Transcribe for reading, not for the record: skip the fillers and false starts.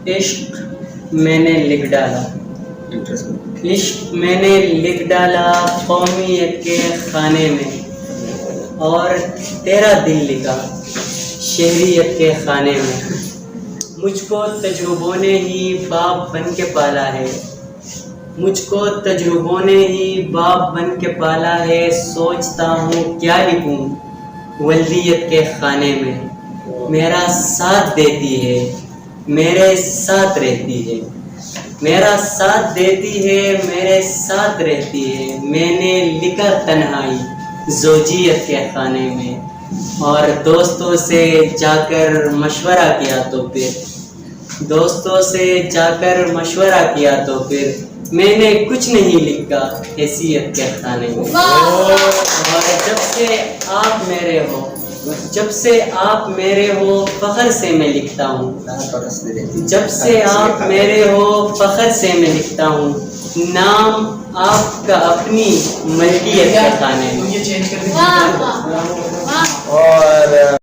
عشق میں نے لکھ ڈالا، عشق میں نے لکھ ڈالا قومیت کے خانے میں، اور تیرا دل لکھا شہریت کے خانے میں۔ مجھ کو تجربوں نے ہی باپ بن کے پالا ہے، مجھ کو تجربوں نے ہی باپ بن کے پالا ہے، سوچتا ہوں کیا لکھوں ولدیت کے خانے میں۔ میرا ساتھ دیتی ہے، میرے ساتھ رہتی ہے، میرا ساتھ دیتی ہے، میرے ساتھ رہتی ہے۔ میں نے لکھا تنہائی زوجیت کے خانے میں، اور دوستوں سے جا کر مشورہ کیا تو پھر، دوستوں سے جا کر مشورہ کیا تو پھر میں نے کچھ نہیں لکھا حیثیت کے خانے میں۔ اور جب سے آپ میرے ہو، جب سے آپ میرے ہو فخر سے میں لکھتا ہوں، جب سے آپ میرے ہو فخر سے میں لکھتا ہوں، نام آپ کا اپنی ملکیت کے خانے میں۔